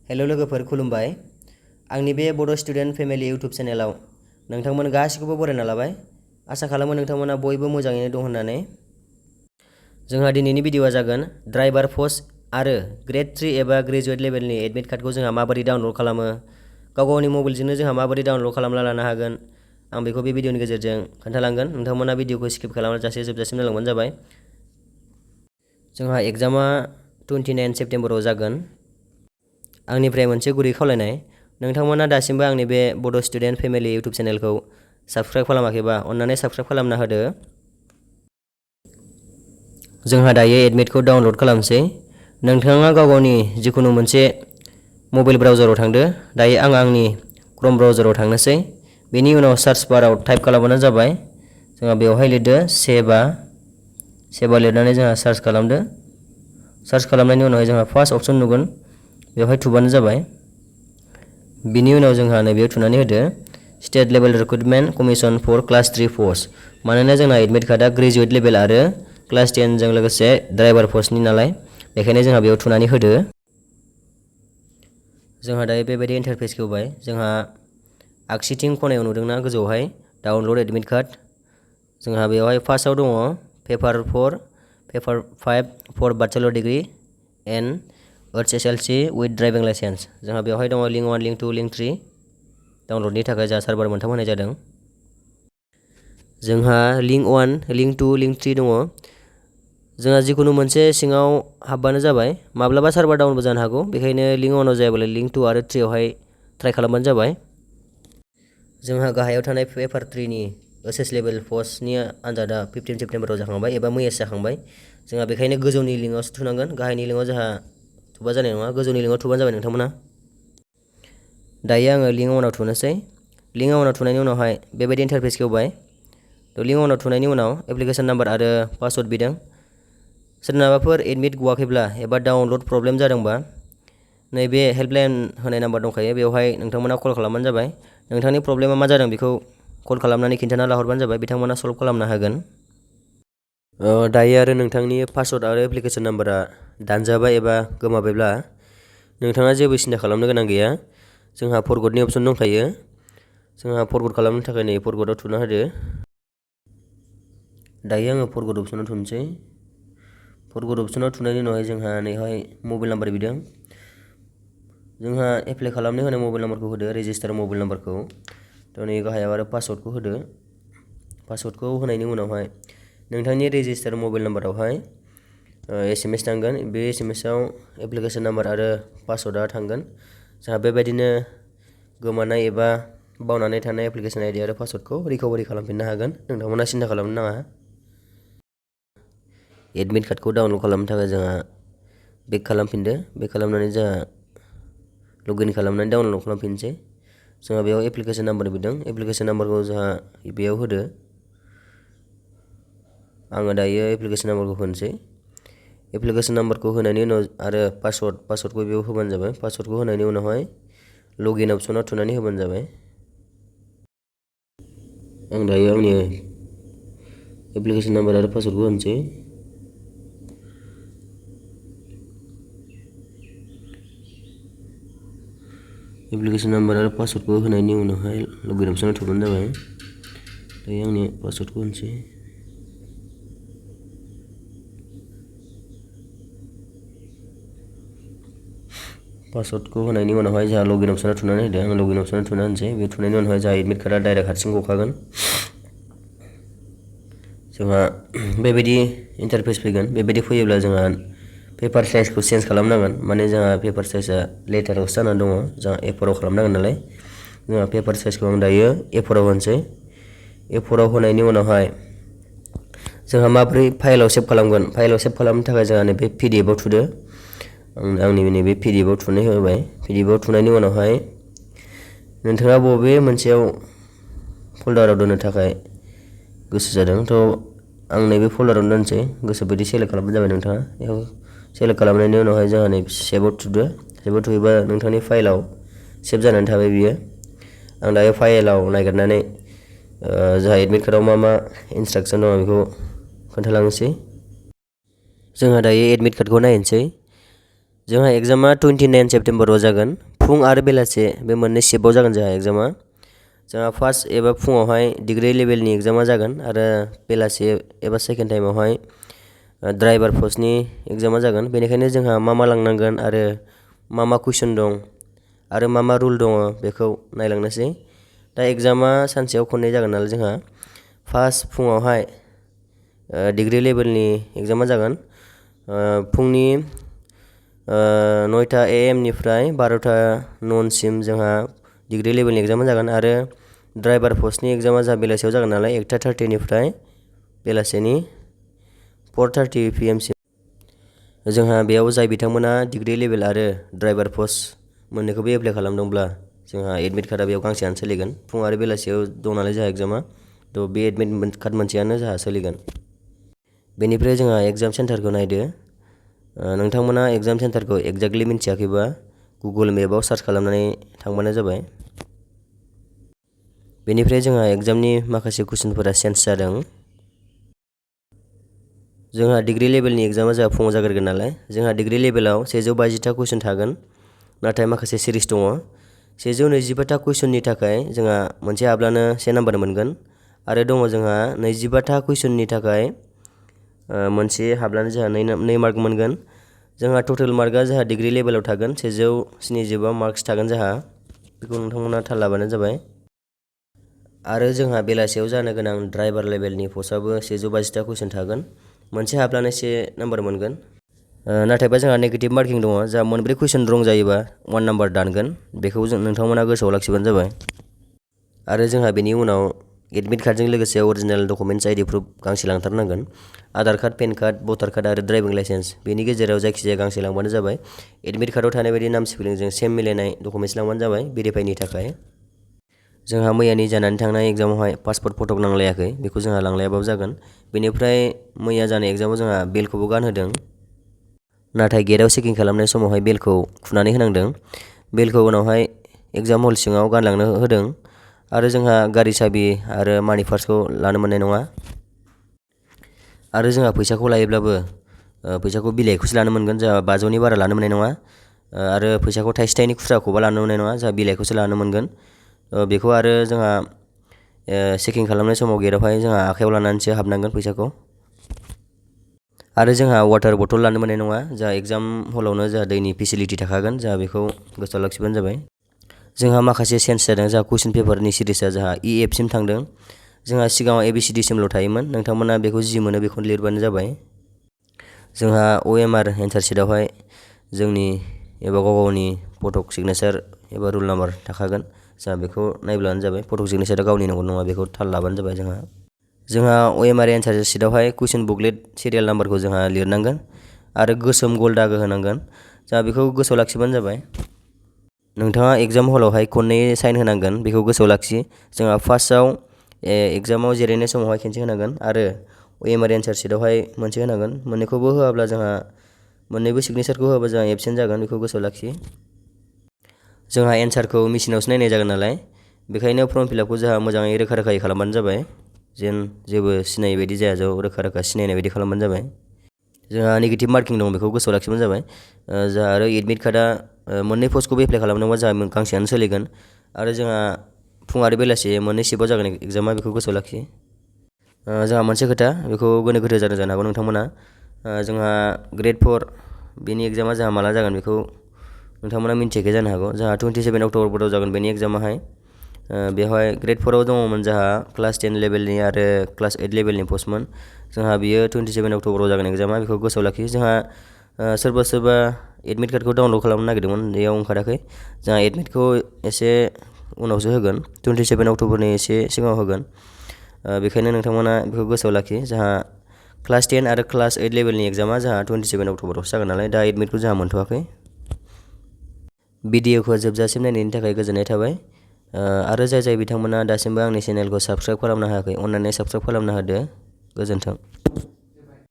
Hello लोगोफोर खुलुमबाय। आंनि बे बड' स्टुडेन्ट फेमिलि इउटुब चेनेलाव नोंथांमोन गासिखौबो बरायना लाबाय। आसा खालामो नोंथांमोना बयबो मोजाङैनो दं होननानै। जोंहा दिनैनि भिडिअआ जागोन ड्राइभार पोस्ट आरो ग्रेड 3 एबा ग्रेजुवेट लेभेलनि एडमिट कार्डखौ जोंहा माबोरै डाउनलड खालामो, गाव-गावनि मबाइलजोंनो जोंहा माबोरै डाउनलड खालामना लानो हागोन, आं बेखौ बे भिडिअनि गेजेरजों खोन्थालांगोन। नोंथांमोना भिडिअखौ स्किप खालामाजासे जोबजासिम नायलांबानो जाबाय। जोंहा एग्जामा 29 सेप्तेम्बराव जागोन। आंनिफ्राय मोनसे गुरै खावलायनाय, नोंथांमोना दासिमबो आंनि बे बड' स्टुडेन्ट फेमिलि इउटुब चेनेलखौ साबस्क्राइब खालामाखैबा अन्नानै साबस्क्राइब खालामना होदो। जोंहा दायो एडमिटखौ डाउनलड खालामसै। नोंथाङा गाव-गावनि जिखुनु मोनसे मबाइल ब्राउजाराव थांदो। दायो आं आंनि क्रोम ब्राउजाराव थांनोसै। बेनि उनाव सार्च बाराव टाइप खालामबानो जाबाय। जोंहा बेवहाय लिरदो सेबा लिरनानै जोंहा सार्च खालामदो। सार्च खालामनायनि उनावहाय जोंहा फार्स्ट अपसन नुगोन, बेवहाय थुबानो जाबाय। बिनि उनाव जोंहा नैबेयाव थुनानै होदो state level recruitment commission four class 3 post. मानोना जोंना एडमिट कार्डआ ग्रेजुवेट लेभेल आरो क्लास 10 जों लोगोसे ड्राइभार पस्टनि नालाय, बेखायनो जोंहा बेयाव थुनानै होदो। जोंहा दायो बेबायदि इन्टारफेस होबाय। जोंहा आगसिथिं खनायाव नुदोंना गोजौआवहाय डाउनलड एडमिट कार्ड। जोंहा बेवहाय फार्स्टआव दङ paper 5 for bachelor degree and HSLC with driving licence. जोंहा बेवहाय दङ लिंक 1, लिंक 2, लिंक 3 डाउनलडनि थाखाय जोंहा सार्भार मोनथाम होनाय जादों। जोंहा लिंक 1, लिंक 2, लिंक 3 दङ। जोंहा जिखुनु मोनसे सिङाव हाबबानो जाबाय। माब्लाबा सार्भार डाउनबो जानो हागौ, बेखायनो लिंक 1आव जायाब्ला लिंक 2 आरो 3 आवहाय ट्राइ खालामबानो जाबाय। जोंहा गाहायाव थानाय पेपार 3 नि OSS लेभेल पस्टनि आनजादा 15 सेप्तेम्बराव जाखांबाय एबा मैयासो जाखांबाय। जोंहा बेखायनो गोजौनि लिंकआवसो थुनांगोन, गाहायनि लिंकआव जोंहा थुबा जानाय नङा। गोजौनि लिंकआव थुबानो जाबाय नोंथांमोना। दायो आङो लिंक 1आव थुनोसै। लिंक 1आव थुनायनि उनावहाय बेबायदि इन्टारफेस होबाय। लिंक 1आव थुनायनि उनाव एप्लिकेसन नाम्बार आरो पासवर्ड बिदों। सोरनाबाफोर एडमिट गवाखैब्ला एबा डाउनलड प्रब्लेम जादोंबा नैबे हेल्पलाइन होनाय नाम्बार दंखायो, बेवहाय नोंथांमोना कल खालामबानो जाबाय। नोंथांनि प्रब्लेमा मा जादों बेखौ कल खालामनानै खिन्थाना लाहरबानो जाबाय, बिथांमोना सल्भ खालामना होगोन। दायो आरो नोंथांनि पासवर्ड आरो एप्लिकेसन नाम्बारा दानजाबाय एबा गोमाबायब्ला नोंथाङा जेबो सिन्था खालामनो गोनां गैया। जोंहा फरवर्डनि अपसन दंखायो। जोंहा फरवर्ड खालामनो थाखाय नै फरवर्डआव थुना होदो। दायो आङो फरवर्ड अपसनाव थुनोसै। फरवर्ड अपसनाव थुनायनि उनावहाय जोंहा नैहाय मबाइल नाम्बार बिदों। जोंहा एप्लाइ खालामनो होनाय मबाइल नाम्बारखौ होदो, रेजिस्टार मबाइल नाम्बारखौ। नै गाहायाव आरो पासवर्डखौ होदो। पासवर्डखौ होनायनि उनावहाय नोंथांनि रेजिस्टार मबाइल नाम्बारावहाय SMS थांगोन। बे SMSआव एप्लिकेसन नाम्बार आरो पासवर्डआ थांगोन। जोंहा बेबायदिनो गोमानाय एबा बावनानै थानाय एप्लिकेसन आइडि आरो पासवर्डखौ रिकभारि खालामफिननो हागोन। नोंथांमोना सिन्था खालामनो नाङा। एडमिट कार्डखौ डाउनलड खालामनो थाखाय जोंहा बेक खालामफिनदो। बेक खालामनानै जोंहा लगइन खालामनानै डाउनलड खालामफिनसै। जोंहा बेयाव एप्लिकेसन नाम्बार बिदों। एप्लिकेसन नाम्बारखौ जोंहा बेयाव होदो। आङो दायो एप्लिकेसन नाम्बारखौ होनोसै। एप्लिकेसन नाम्बारखौ होनायनि उनाव आरो पासवर्डखौ बेयाव होबानो जाबाय। पासवर्डखौ होनायनि उनावहाय लगइन अपसनाव थुनानै होबानो जाबाय। आं दायो आंनि एप्लिकेसन नाम्बार आरो पासवर्डखौ होनोसै। एप्लिकेसन नाम्बार आरो पासवर्डखौ होनायनि उनावहाय लगइन अपसनाव थुबानो जाबाय। दायो आंनि पासवर्डखौ होनोसै। पासवर्डखौ होनायनि उनावहाय जोंहा लगइन अपसनाव थुनानै होदो। आं लगइन अपसनाव थुना होनोसै। बे थुनायनि उनावहाय जोंहा एडमिट कार्डआ डाइरेक्ट हारसिं गखागोन। जोंहा बेबायदि इन्टारफेस फैगोन। बेबायदि फैयोब्ला जोंहा पेपार साइजखौ चेन्ज खालामनांगोन। माने जोंहा पेपार साइजआ लेटारावसो जानानै दङ। जोंहा A4आव खालामनांगोन नालाय। जोंहा पेपार साइजखौ आं दायो A4आव होनोसै। A4आव होनायनि उनावहाय जोंहा माब्रै फाइलाव सेभ खालामगोन। फाइलाव सेभ खालामनो थाखाय जोंहा नैबे PDF आव थुदो। आंनि नैबे PDF आव थुनाय होबाय। PDF आव थुनायनि उनावहाय नोंथाङा बबे मोनसेयाव फल्डाराव दोननो थाखाय गोसो जादों आं नैबे फल्डारावनो दोनसै। गोसोबायदि सेलेक्ट खालामबानो जाबाय नोंथाङा। बेयाव सेलेक्ट खालामनायनि उनावहाय जोंहा नै सेभआव थुदो। सेभआव थुयोबा नोंथांनि फाइलाव सेभ जानानै थाबाय बियो। आं दायो फाइलाव नागिरनानै जोंहा एडमिट कार्डआव मा मा इन्सट्राक्सन दङ बेखौ खोन्थालांनोसै। जोंहा दायो एडमिट कार्डखौ नायनोसै। जोंहा एग्जामा 29 सेप्तेम्बराव जागोन फुं आरो बेलासे बे मोननै शिफ्टआव जागोन जोंहा एग्जामा। जोंहा फार्स्ट एबा फुङावहाय डिग्री लेभेलनि एग्जामा जागोन आरो बेलासे एबा सेकेन्ड टाइमावहाय ड्राइभार पस्टनि एग्जामा जागोन। बेनिखायनो जोंहा मा लांनांगोन आरो मा कुइसन दं आरो मा रुल दङ बेखौ नायलांनोसै। दा एग्जामा सानसेयाव खननै जागोन नालाय जोंहा फार्स्ट फुङावहाय डिग्री लेभेलनि एग्जामा जागोन फुंनि 9टा AM निफ्राय 12टा न'नसिम जोंहा डिग्री लेभेलनि एग्जामा जागोन आरो ड्राइभार पस्टनि एग्जामा जोंहा बेलासियाव जागोन नालाय 1:30 निफ्राय बेलासेनि 4:30 PM सिम। जोंहा बेयाव जाय बिथांमोना डिग्री लेभेल आरो ड्राइभार पस्ट मोननैखौबो एप्लाइ खालामदोंब्ला जोंहा एडमिट कार्डआ बेयाव गांसेयानो सोलिगोन। फुं आरो बेलासियाव दं नालाय जोंहा एग्जामा थ' बे एडमिट कार्ड मोनसेयानो जोंहा सोलिगोन। बेनिफ्राय जोंहा एग्जाम सेन्टारखौ नायदो। नोंथांमोना एग्जाम सेन्टारखौ एक्जेक्टलि मिन्थियाखैबा गुगोल मेपआव सार्च खालामनानै थांबानो जाबाय। बेनिफ्राय जोंहा एग्जामनि माखासे कुइसनफोरा चेन्ज जादों। जोंहा डिग्री लेभेलनि एग्जामा जोंहा फुङाव जाग्रोगोन नालाय जोंहा डिग्री लेभेलाव 152टा कुइसन थागोन। नाथाय माखासे सिरिज दङ 125टा कुइसननि थाखाय जोंहा मोनसे हाब्लानो 1 नाम्बार मोनगोन आरो दङ जोंहा 25टा कुइसननि थाखाय मोनसे हाब्लानो जोंहा 2 मार्क मोनगोन। जोंहा टटेल मार्कआ जोंहा डिग्री लेभेलाव थागोन 175 मार्क्स थागोन जोंहा बेखौ नोंथांमोना थाल लाबानो जाबाय। आरो जोंहा बेलासियाव जानो गोनां ड्राइभार लेभेलनि पस्टआबो 182टा कुइसन थागोन मोनसे हाब्लानो 1 नाम्बार मोनगोन। नाथायबा जोंहा नेगेटिभ मार्किं दङ जोंहा 4 कुइसन रं जायोबा 1 नाम्बार दानगोन बेखौ नोंथांमोना गोसोआव लाखिबानो जाबाय। आरो जोंहा बेनि उनाव एडमिट कार्डजों लोगोसे अरिजिनेल डकुमेन्ट्स आइडि प्रुफ गांसे लांथारनांगोन। आधार कार्ड, पेन कार्ड, भटार कार्ड आरो ड्राइभिं लाइसेन्स बेनि गेजेराव जायखिजाया गांसे लांबानो जाबाय। एडमिट कार्डआव थानाय बायदि नाम स्पेलिंजों सेम मिलायनाय डकुमेन्ट्स लांबानो जाबाय भेरिफाइनि थाखाय। जोंहा मैयानि जानानै थांनाय एग्जामावहाय पासपर्ट फट' नांलायाखै बेखौ जोंहा लांलायाबाबो जागोन। बेनिफ्राय मैया जानाय एग्जामाव जोंहा बेलखौबो गानहोदों नाथाय गेटआव चेकिं खालामनाय समावहाय बेलखौ खुनानै होनांदों। बेलखौ उनावहाय एग्जाम हल सिङाव गानलांनो होदों आरो जोंहा गारि साबि आरो मानि पार्सखौ लानो मोननाय नङा। आरो जोंहा फैसाखौ लायोब्लाबो फैसाखौ बिलाइखौसो लानो मोनगोन जोंहा 500नि बारा लानो मोननाय नङा आरो फैसाखौ थाइसे खुस्राखौबा लानो मोननाय नङा जोंहा बिलाइखौसो लानो मोनगोन। बेखौ आरो जोंहा चेकिं खालामनाय समाव गेटआवहाय जोंहा आखाइयाव लानानैसो हाबनांगोन फैसाखौ। आरो जोंहा वाटार बथल लानो मोननाय नङा जोंहा एग्जाम हलावनो जोंहा दैनि फेसिलिटि थाखागोन जोंहा बेखौ गोसोआव लाखिबानो जाबाय। जोंहा माखासे चेन्ज जादों जोंहा कुइसन पेपारनि सिरिजआ जोंहा EF सिम थांदों। जोंहा सिगाङाव ABCD सिमल' थायोमोन नोंथांमोना बेखौ जि मोनो बेखौनो लिरबानो जाबाय। जोंहा OMR एन्सार शीटआवहाय जोंनि एबा गावनि फटक सिगनेचार एबा रुल नाम्बार थाखागोन जोंहा बेखौ नायब्लानो जाबाय। फटक सिगनेचारा गावनि नंगौ नङा बेखौ थाल लाबानो जाबाय। जोंहा OMR एन्सार शीटआवहाय कुइसन बुकलेट सिरियाल नाम्बारखौ जोंहा लिरनांगोन आरो गोसोम गल दागो होनांगोन जोंहा बेखौ गोसोआव लाखिबानो जाबाय। नोंथाङा एग्जाम हलावहाय खननै साइन होनांगोन बेखौ गोसोआव लाखि। जोंहा फार्स्टआव एग्जामाव जिरायनाय समावहाय खेनसे होनांगोन आरो OMR एन्सार शीटआवहाय मोनसे होनांगोन। मोननैखौबो होआब्ला जोंहा मोननैबो सिगनेचारखौ होआब्ला जोंहा एबसेन्ट जागोन बेखौ गोसोआव लाखि। जोंहा एन्सारखौ मेसिनावसो नायनाय जागोन नालाय बेखायनो फर्म फिलआपखौ जोंहा मोजाङै रोखा रोखायै खालामबानो जाबाय जेन जेबो सिनायै बायदि जाया ज' रोखा सिनायनाय बायदि खालामबानो जाबाय। जोंहा नेगेटिभ मार्किं दं बेखौ गोसोआव लाखिबानो जाबाय। जोंहा आरो एडमिट कार्डआ मोननै पस्टखौबो एप्लाइ खालामदोंबा जोंहा गांसेयानो सोलिगोन आरो जोंहा फुं आरो बेलासि मोननै शिफ्टआव जागोन एग्जामा बेखौ गोसोआव लाखि। जोंहा मोनसे खोथा बेखौ गोनो गोथो जानो हागौ नोंथांमोना जोंहा ग्रेड 4 बेनि एग्जामा जोंहा माला जागोन बेखौ नोंथांमोना मिन्थियाखै जानो हागौ। जोंहा 27 अक्ट'बराव जागोन बेनि एग्जामाहाय। बेवहाय ग्रेड 4आव दङमोन जोंहा क्लास 10 लेभेलनि आरो क्लास 8 लेभेलनि पस्टमोन। जोंहा बियो 27 अक्ट'बराव जागोन एग्जामा बेखौ गोसोआव लाखि। जोंहा सोरबा एडमिट कार्डखौ डाउनलड खालामनो नागिरदोंमोन बेयाव ओंखाराखै। जोंहा एडमिटखौ एसे उनावसो होगोन 27 अक्ट'बरनि एसे सिगाङाव होगोन बेखायनो नोंथांमोना बेखौ गोसोआव लाखि। जोंहा क्लास 10 आरो क्लास 8 लेभेलनि एग्जामा जोंहा 27 अक्ट'बरावसो जागोन नालाय दा एडमिटखौ जोंहा मोनथ'वाखै। भिडिअखौ जोबजासिम नायनायनि थाखाय गोजोननाय थाबाय आरो जाय बिथांमोना दासिमबो आंनि चेनेलखौ साबस्क्राइब खालामनो हायाखै अननानै साबस्क्राइब खालामना होदो। गोजोन्थों।